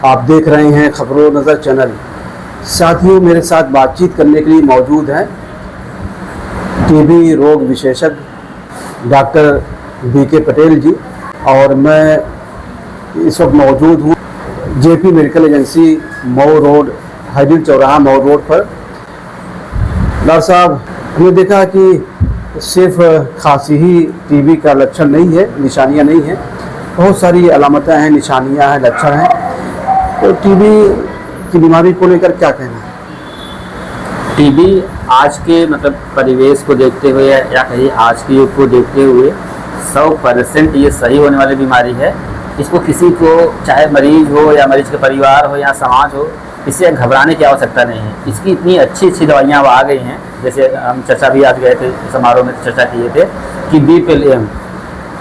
आप देख रहे हैं खबरों नज़र चैनल। साथियों, मेरे साथ बातचीत करने के लिए मौजूद हैं टीबी रोग विशेषज्ञ डॉक्टर बीके पटेल जी, और मैं इस वक्त मौजूद हूँ JP medical agency Mau road, highway चौराहा मऊ रोड पर। डॉक्टर साहब, हमने देखा कि सिर्फ खांसी ही टीबी का लक्षण नहीं है, निशानियाँ नहीं हैं, बहुत सारी अलामतें हैं, निशानियाँ हैं, लक्षण हैं। तो टीबी की बीमारी को लेकर क्या कहना है? टीबी आज के परिवेश को देखते हुए या कहीं आज के युग को देखते हुए 100% ये सही होने वाली बीमारी है। इसको किसी को, चाहे मरीज हो या मरीज के परिवार हो या समाज हो, इससे घबराने की आवश्यकता नहीं है। इसकी इतनी अच्छी अच्छी दवाइयाँ अब आ गई हैं। जैसे हम चर्चा भी आज गए थे, समारोह में चर्चा किए थे कि BPLM,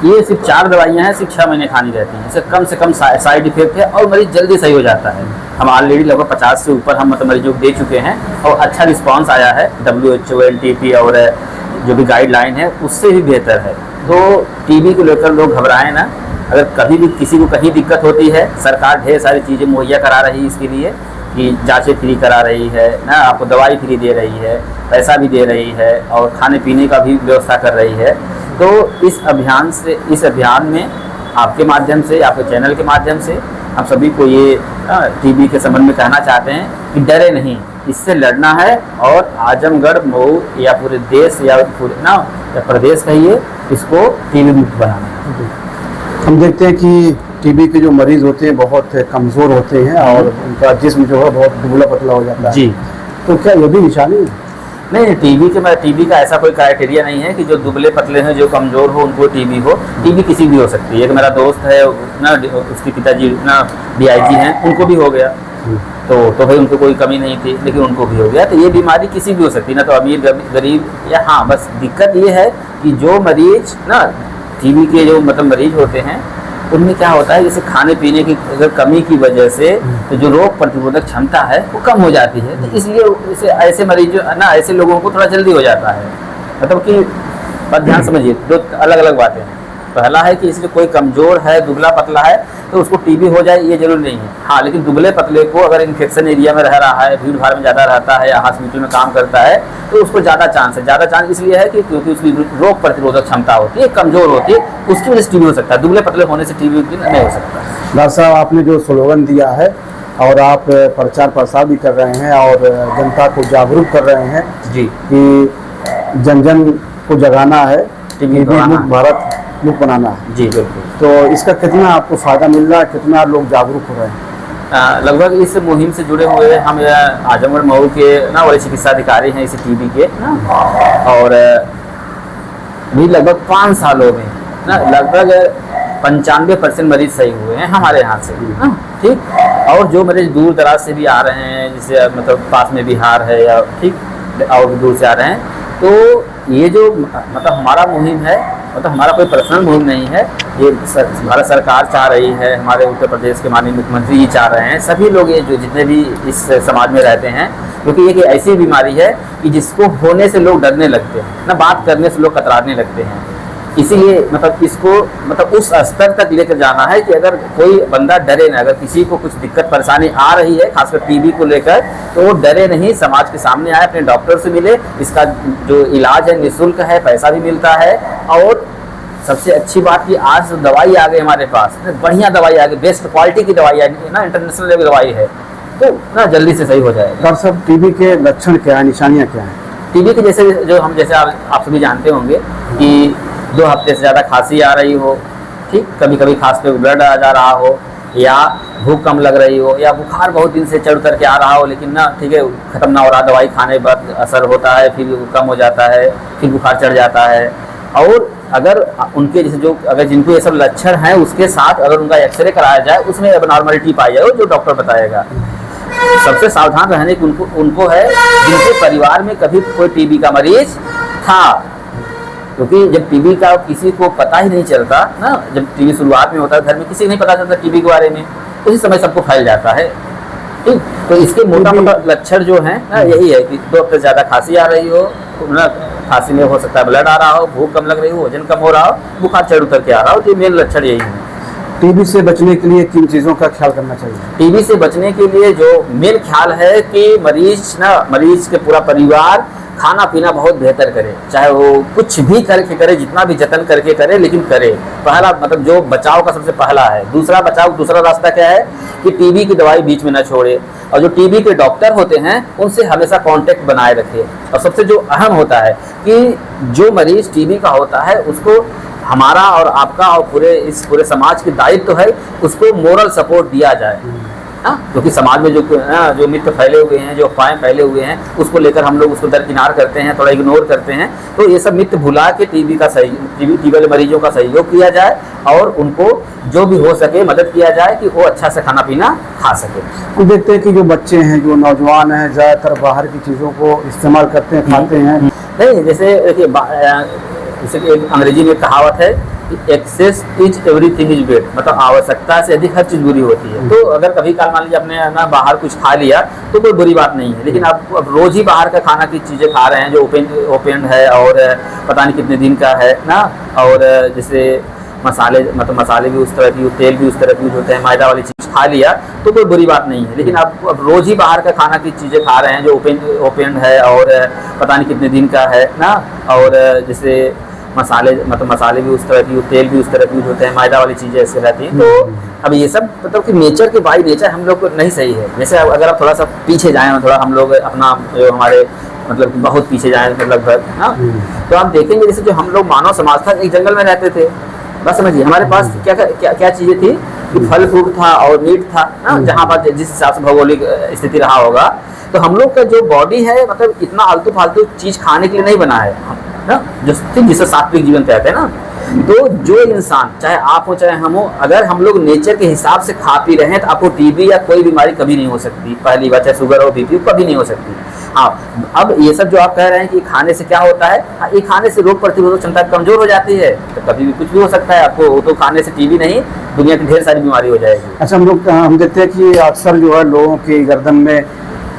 ये सिर्फ 4 दवाइयाँ हैं, सिर्फ 6 महीने खानी रहती हैं। इससे कम साइड इफेक्ट है और मरीज जल्दी सही हो जाता है। हम ऑलरेडी लगभग 50 से ऊपर हम मरीजों को दे चुके हैं और अच्छा रिस्पांस आया है। WHO, NTP और जो भी गाइडलाइन है उससे भी बेहतर है। तो टीबी को लेकर लोग घबराएं ना। अगर कभी भी किसी को कहीं दिक्कत होती है, सरकार ढेर सारी चीज़ें मुहैया करा रही है इसके लिए, कि जांचें फ्री करा रही है ना, आपको दवाई फ्री दे रही है, पैसा भी दे रही है और खाने पीने का भी व्यवस्था कर रही है। तो इस अभियान में आपके माध्यम से, आपके चैनल के माध्यम से हम सभी को ये टीबी के संबंध में कहना चाहते हैं कि डरे नहीं, इससे लड़ना है और आजमगढ़, मऊ या पूरे देश या पूरे या प्रदेश कहिए, इसको टीबी मुक्त बनाना है। हम देखते हैं कि टीबी के जो मरीज होते हैं बहुत कमज़ोर होते हैं और उनका जिस्म जो है बहुत दुबला पतला हो जाता है जी। तो क्या ये भी निशानी है? नहीं, टीबी का ऐसा कोई क्राइटेरिया नहीं है कि जो दुबले पतले हैं, जो कमज़ोर हो उनको टीबी हो। टीबी किसी भी हो सकती है। एक मेरा दोस्त है ना, उसके पिताजी ना DIG हैं, उनको भी हो गया। तो भाई उनको कोई कमी नहीं थी, लेकिन उनको भी हो गया। तो ये बीमारी किसी भी हो सकती है ना, तो अमीर गरीब या, हाँ बस दिक्कत ये है कि जो मरीज ना टीबी के जो मरीज होते हैं, उनमें क्या होता है, जैसे खाने पीने की अगर कमी की वजह से तो जो रोग प्रतिरोधक क्षमता है वो कम हो जाती है। तो इसलिए ऐसे मरीज ना, ऐसे लोगों को थोड़ा जल्दी हो जाता है। कि बात ध्यान समझिए, दो अलग अलग बातें हैं। पहला है कि इसलिए कोई कमज़ोर है, दुबला पतला है तो उसको टीबी हो जाए, ये जरूरी नहीं है। हाँ, लेकिन दुबले पतले को अगर इन्फेक्शन एरिया में रह रहा है, भीड़ भाड़ में ज़्यादा रहता है या हॉस्पिटल में काम करता है, तो उसको ज़्यादा चांस है। ज़्यादा चांस इसलिए है कि क्योंकि उसकी रोग प्रतिरोधक क्षमता होती है, कमज़ोर होती है, उसकी वजह से टीबी हो सकता है। दुबले पतले होने से टीबी नहीं हो सकता। डॉक्टर साहब, आपने जो स्लोगन दिया है और आप प्रचार प्रसार भी कर रहे हैं और जनता को जागरूक कर रहे हैं जी कि जन जन को जगाना है, टीबी मुक्त भारत मुक्त बनाना है। जी बिल्कुल। तो इसका कितना आपको फ़ायदा मिल रहा है, कितना लोग जागरूक हो रहे हैं? लगभग इस मुहिम से जुड़े हुए हम आजमगढ़ मऊ के ना वरिष्ठ चिकित्सा अधिकारी हैं इस टीबी के, और भी लगभग 5 सालों में ना लगभग 95% मरीज सही हुए हैं हमारे यहाँ से। ठीक। और जो मरीज दूर दराज से भी आ रहे हैं, जैसे पास में बिहार है या ठीक और भी दूर से आ रहे हैं, तो ये जो हमारा मुहिम है, हमारा कोई पर्सनल मुहिम नहीं है। ये भारत सरकार चाह रही है, हमारे उत्तर प्रदेश के माननीय मुख्यमंत्री जी चाह रहे हैं, सभी लोग ये जो जितने भी इस समाज में रहते हैं, क्योंकि ये एक ऐसी बीमारी है कि जिसको होने से लोग डरने लगते हैं ना, बात करने से लोग कतराने लगते हैं। इसीलिए इसको उस स्तर तक लेकर जाना है कि अगर कोई बंदा डरे ना, अगर किसी को कुछ दिक्कत परेशानी आ रही है खासकर टीबी को लेकर, तो वो डरे नहीं, समाज के सामने आए, अपने डॉक्टर से मिले। इसका जो इलाज है निःशुल्क है, पैसा भी मिलता है। और सबसे अच्छी बात कि आज तो दवाई आ गई हमारे पास, बढ़िया दवाई आ गई, बेस्ट क्वालिटी की दवाई है ना, इंटरनेशनल लेवल दवाई है, तो ना जल्दी से सही हो जाएगा। डॉक्टर साहब, टीबी के लक्षण क्या है, निशानियाँ क्या हैं? टीबी के जैसे आप सभी जानते होंगे कि 2 हफ्ते से ज़्यादा खांसी आ रही हो, ठीक, कभी कभी खांस पे ब्लड आ जा रहा हो, या भूख कम लग रही हो, या बुखार बहुत दिन से चढ़ करके आ रहा हो लेकिन ना ठीक है ख़त्म ना हो रहा, दवाई खाने के बाद असर होता है, फिर कम हो जाता है, फिर बुखार चढ़ जाता है। और अगर उनके अगर जिनको ये सब लक्षण हैं, उसके साथ अगर उनका एक्सरे कराया जाए, उसमें एबनॉर्मलिटी पाई जाए जो डॉक्टर बताएगा। सबसे सावधान रहने की उनको है जिनके परिवार में कभी कोई टीबी का मरीज था, क्योंकि जब टीबी का किसी को पता ही नहीं चलता ना, जब टीबी शुरुआत में होता है घर में किसी को नहीं पता चलता टीबी के बारे में, उसी समय सबको फैल जाता है। ठीक, तो इसके मोटा मोटा लक्षण जो हैं ना यही है कि 2 हफ्ते ज़्यादा खांसी आ रही हो ना, खांसी में हो सकता है ब्लड आ रहा हो, भूख कम लग रही हो, वजन कम हो रहा हो, बुखार चढ़ उतर के आ रहा हो, तो ये मेन लक्षण यही है। टीबी से बचने के लिए किन चीज़ों का ख्याल करना चाहिए? टीबी से बचने के लिए जो मेन ख्याल है कि मरीज के पूरा परिवार खाना पीना बहुत बेहतर करे, चाहे वो कुछ भी करके करे, जितना भी जतन करके करे, लेकिन करे। पहला मतलब जो बचाव का सबसे पहला है। दूसरा रास्ता क्या है कि टीबी की दवाई बीच में न छोड़े, और जो टीबी के डॉक्टर होते हैं उनसे हमेशा कांटेक्ट बनाए रखे। और सबसे जो अहम होता है कि जो मरीज टीबी का होता है उसको हमारा और आपका और पूरे समाज की दायित्व है उसको मोरल सपोर्ट दिया जाए। क्योंकि समाज में जो मिथ फैले हुए हैं, जो अफवाहें फैले हुए हैं, उसको लेकर हम लोग उसको दरकिनार करते हैं, थोड़ा इग्नोर करते हैं। तो ये सब मिथ भुला के टीबी वाले मरीजों का सहयोग किया जाए और उनको जो भी हो सके मदद किया जाए कि वो अच्छा से खाना पीना खा सके। हम देखते हैं कि जो बच्चे हैं, जो नौजवान हैं, ज़्यादातर बाहर की चीज़ों को इस्तेमाल करते हैं, खाते हैं। नहीं, जैसे देखिए एक अंग्रेजी में कहावत है कि excess is everything is bad, मतलब आवश्यकता से अधिक हर चीज़ बुरी होती है। तो अगर कभी काल मान लीजिए आपने ना बाहर कुछ खा लिया तो कोई बुरी बात नहीं है, लेकिन आप अब रोज़ ही बाहर का खाना की चीज़ें खा रहे हैं जो ओपन है और पता नहीं कितने दिन का है ना, और जैसे मसाले भी उस तरह की, तेल भी उस तरह की होते हैं, मैदा वाली चीज़ खा लिया तो कोई बुरी बात नहीं है। लेकिन आप अब रोज़ ही बाहर का खाना की चीज़ें खा रहे हैं जो ओपन है और पता नहीं कितने दिन का है ना, और जैसे मसाले भी उस तरह की, तेल भी उस तरह की होते हैं, मैदा वाली चीज़ें ऐसे रहती हैं। तो अब ये सब मतलब कि नेचर के बाई नेचर हम लोग को नहीं सही है। जैसे अगर आप थोड़ा सा पीछे जाएँ, थोड़ा हम लोग अपना जो हमारे मतलब बहुत पीछे जाएँ लगभग ना, तो आप देखेंगे जैसे जो हम लोग मानव समाज था, एक जंगल में रहते थे। बस समझिए हमारे पास क्या चीज़ें थी कि फल फ्रूट था और मीट था ना, जहाँ पर जिस हिसाब से भौगोलिक स्थिति रहा होगा। तो हम लोग का जो बॉडी है मतलब इतना आलतू फालतू चीज़ खाने के लिए नहीं बना है ना, जिसे सात्विक जीवन कहते हैं ना। तो जो इंसान, चाहे आप हो चाहे हम हो, अगर हम लोग नेचर के हिसाब से खा पी रहे हैं तो आपको टीबी या कोई बीमारी कभी नहीं हो सकती। पहली बात, चाहे शुगर हो, बीपी कभी नहीं हो सकती। हाँ, अब ये सब जो आप कह रहे हैं कि खाने से क्या होता है, ये खाने से रोग प्रतिरोधक क्षमता कमजोर हो जाती है, तो कभी भी कुछ भी हो सकता है आपको। तो खाने से टीबी नहीं, दुनिया की ढेर सारी बीमारी हो जाएगी। अच्छा, हम देखते हैं कि अक्सर जो है लोगों की गर्दन में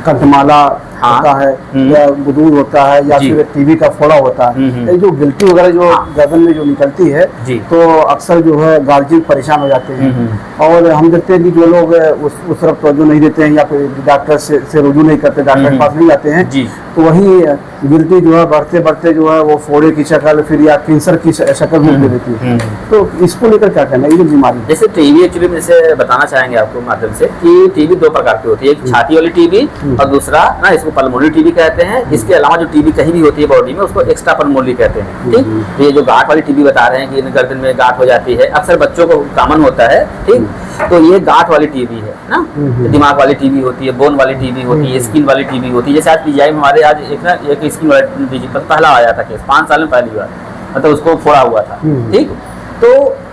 कंठमाला होता है या गुदूर होता है या फिर टीबी का फोड़ा होता है। ये जो गिल्टी वगैरह जो गर्दन में जो निकलती है तो अक्सर जो है गार्जियन परेशान हो जाते हैं। और हम देखते हैं कि जो लोग उस तरफ तवज्जो नहीं देते हैं या फिर डॉक्टर से रुजू नहीं करते, डॉक्टर के पास नहीं जाते हैं, तो वही गिल्टी जो है बढ़ते बढ़ते जो है वो फोड़े की शक्ल फिर या कैंसर की शक्ल में ले लेती है। तो इसको लेकर क्या कहना है, ये बीमारी? जैसे टीबी एक्चुअली में जैसे बताना चाहेंगे आपको माध्यम से कि टीबी दो प्रकार की होती है, एक छाती वाली टीबी और दूसरा ना इसको पल्मोनरी टीबी कहते हैं। इसके अलावा जो टीबी कहीं भी होती है बॉडी में उसको एक्स्ट्रा पल्मोनरी कहते हैं। ठीक, तो ये जो गांठ वाली टीबी बता रहे हैं कि गर्दन में गांठ हो जाती है, अक्सर बच्चों को कॉमन होता है। ठीक, तो ये गांठ वाली टीबी है ना। दिमाग वाली टीबी होती है, बोन वाली टीबी होती है, स्किन वाली टीबी होती है। जैसे आज पीजीआई में हमारे आज एक स्किन वाली टीबी पहला आया था केस 5 साल में पहली बार, मतलब उसको फोड़ा हुआ था। ठीक, तो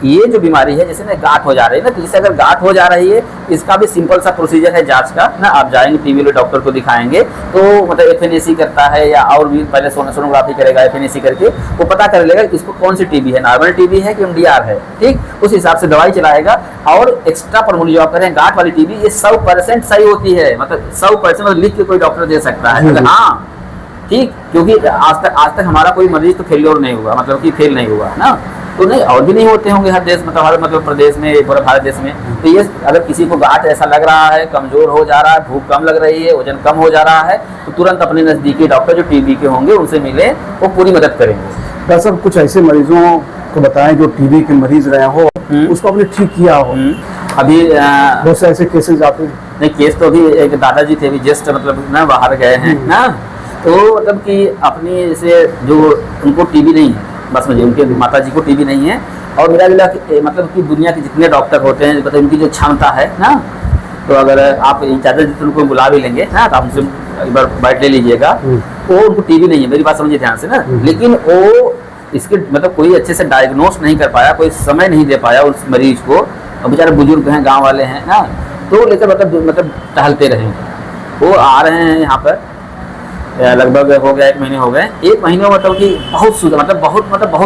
ये जो बीमारी है जैसे ना गांठ हो जा रही है ना, तो इससे अगर गांठ हो जा रही है, इसका भी सिंपल सा प्रोसीजर है जांच का ना। आप जाएंगे टीबी वाले डॉक्टर को दिखाएंगे तो मतलब एफएनएसी करता है या और भी पहले सोनोग्राफी करेगा, एफएनएसी करके वो पता कर लेगा कि इसको कौन सी टीबी है, नॉर्मल टीबी है कि एमडीआर है। ठीक, उस हिसाब से दवाई चलाएगा। और एक्स्ट्रा पल्मोनरी जो आप करें गांठ वाली टीबी, ये 100% सही होती है, मतलब 100% लिख के कोई डॉक्टर दे सकता है। अगर हाँ ठीक, क्योंकि आज तक हमारा कोई मरीज तो फेलियर नहीं हुआ, मतलब कि फेल नहीं हुआ ना। तो नहीं, और भी नहीं होते होंगे हर देश, मतलब हर मतलब प्रदेश में, पूरे भारत देश में। तो ये अगर किसी को गांठ ऐसा लग रहा है, कमजोर हो जा रहा है, भूख कम लग रही है, वजन कम हो जा रहा है, तो तुरंत अपने नजदीकी डॉक्टर जो टीबी के होंगे उनसे मिले, वो पूरी मदद करेंगे। डॉक्टर साहब, कुछ ऐसे मरीजों को बताएं जो टीबी के मरीज रहे हो, उसको आपने ठीक किया हो। अभी बहुत से ऐसे केसेस आते हैं। नहीं, केस तो अभी एक दादाजी थे, अभी जस्ट मतलब ना बाहर गए हैं ना, तो मतलब कि अपनी जैसे जो उनको टीबी नहीं है, बस मुझे उनके माता जी को टीबी नहीं है। और मेरा मतलब कि दुनिया के जितने डॉक्टर होते हैं, मतलब उनकी जो क्षमता है ना, तो अगर आप इजाजत दी तो उनको बुला भी लेंगे ना, तो आप उनसे एक बार बाइट ले लीजिएगा। वो उनको टीबी नहीं है, मेरी बात समझिए ध्यान से ना, लेकिन वो इसके मतलब कोई अच्छे से डायग्नोस नहीं कर पाया, कोई समय नहीं दे पाया उस मरीज को। और बेचारे बुजुर्ग हैं, गाँव वाले हैं ना, तो लेकर मतलब टहलते रहे। वो आ रहे हैं यहाँ पर लगभग हो गया 1 महीने हो गए। 1 महीने में मतलब कि बहुत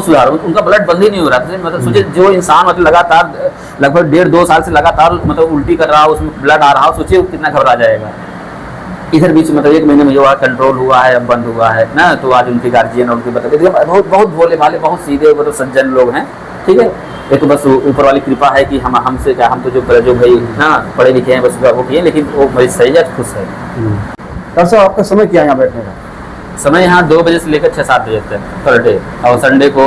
सुधार, उनका ब्लड बंद ही नहीं हो रहा था। मतलब सोचिए, जो इंसान मतलब लगातार लगभग 1.5-2 साल से लगातार मतलब उल्टी कर रहा हो, उसमें ब्लड आ रहा हो, सोचिए कितना घबरा जाएगा। इधर बीच मतलब 1 महीने में जो कंट्रोल हुआ है, अब बंद हुआ है ना। तो आज उनके गार्जियन और उनके बहुत भोले भाले, बहुत सीधे मतलब सज्जन लोग हैं। ठीक है। ये तो बस ऊपर वाली कृपा है कि हमसे क्या, हम तो जो भाई ना पढ़े लिखे हैं बस वो किए, लेकिन वो मरीज सही है, खुश है। डॉक्टर साहब आपका समय क्या है यहाँ बैठने का? समय यहाँ 2 बजे से लेकर 6-7 बजे तक पर डे, और संडे को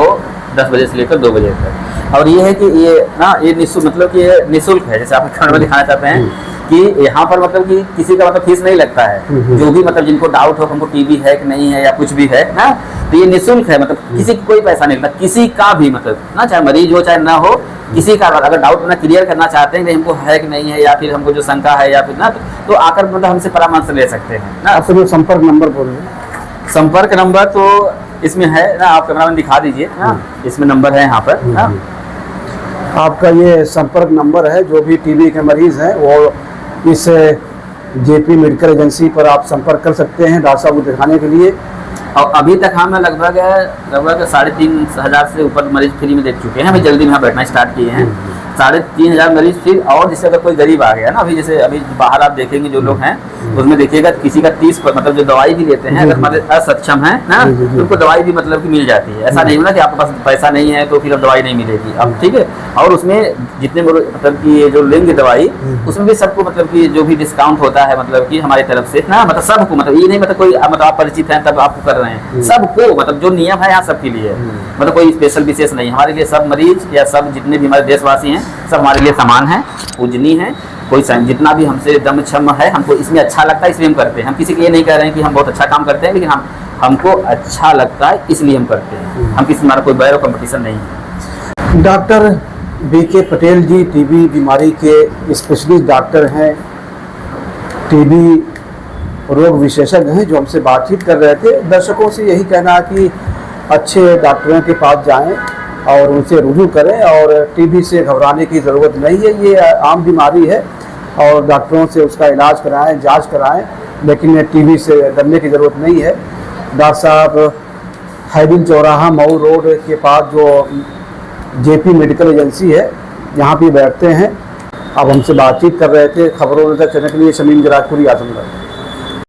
10 बजे से लेकर 2 बजे तक। और ये है कि ये ना ये मतलब कि ये निःशुल्क है, जैसे आप खाने में दिखाना चाहते हैं कि यहाँ पर मतलब कि किसी का मतलब फीस नहीं लगता है। जो भी मतलब जिनको डाउट हो हमको टीबी है कि नहीं है या कुछ भी है ना, तो ये निःशुल्क है, मतलब किसी की कोई पैसा नहीं लगता, किसी का भी मतलब ना, चाहे मरीज हो चाहे ना हो, किसी का अगर डाउट अपना क्लियर करना चाहते हैं कि हमको है कि नहीं है, या फिर हमको जो शंका है या फिर ना, तो आकर मतलब हमसे परामर्श ले सकते हैं ना। आपसे जो संपर्क नंबर बोल रहे हैं? संपर्क नंबर तो इसमें है ना, आप कैमरा में दिखा दीजिए ना, इसमें नंबर है यहाँ पर ना। आपका ये संपर्क नंबर है, जो भी टीबी के मरीज हैं वो इस जेपी मेडिकल एजेंसी पर आप संपर्क कर सकते हैं डॉक्टर साहब को दिखाने के लिए। और अभी तक हम लगभग 3,500 से ऊपर मरीज फ्री में देख चुके हैं। अभी जल्दी में यहाँ बैठना स्टार्ट किए हैं, 3,500 मरीज फिर। और जैसे अगर कोई गरीब आ गया ना, अभी जैसे अभी बाहर आप देखेंगे जो लोग हैं उसमें देखिएगा किसी का 30 मतलब जो दवाई भी लेते हैं, अगर मतलब असक्षम है ना, तो उनको दवाई भी मतलब कि मिल जाती है। ऐसा नहीं होना कि आपके पास पैसा नहीं है तो फिर अब दवाई नहीं मिलेगी अब, ठीक है। और उसमें जितने मतलब कि जो लेंगे दवाई, उसमें भी सबको मतलब कि जो भी डिस्काउंट होता है मतलब कि हमारी तरफ से ना, मतलब सबको, मतलब ये नहीं मतलब कोई मतलब आप परिचित हैं तब आपको कर रहे हैं, सबको मतलब जो नियम है यहाँ सबके लिए, मतलब कोई स्पेशल विशेष नहीं। हमारे लिए सब मरीज या सब जितने भी हमारे देशवासी हैं सब हमारे लिए समान है, पूजनीय है। कोई जितना भी हमसे दम क्षम है, हमको इसमें अच्छा लगता है इसलिए हम करते हैं। हम किसी के लिए नहीं कह रहे हैं कि हम बहुत अच्छा काम करते हैं, लेकिन हमको अच्छा लगता है इसलिए हम करते हैं। हम किसी हमारा कोई बैर और कंपटीशन नहीं है। डॉक्टर बीके पटेल जी टीबी बीमारी के स्पेशलिस्ट डॉक्टर हैं, टीबी रोग विशेषज्ञ हैं, जो हमसे बातचीत कर रहे थे। दर्शकों से यही कहना है कि अच्छे डॉक्टरों के पास जाएं और उनसे रुजू करें, और टीबी से घबराने की ज़रूरत नहीं है। ये आम बीमारी है और डॉक्टरों से उसका इलाज कराएं, जांच कराएं, लेकिन टीबी से डरने की ज़रूरत नहीं है। डॉक्टर साहब हाईबिल चौराहा मऊ रोड के पास जो जेपी मेडिकल एजेंसी है यहाँ पे बैठते हैं। अब हमसे बातचीत कर रहे थे। खबरों तक चलने के लिए शमीम जराजपुरी आजमगढ़।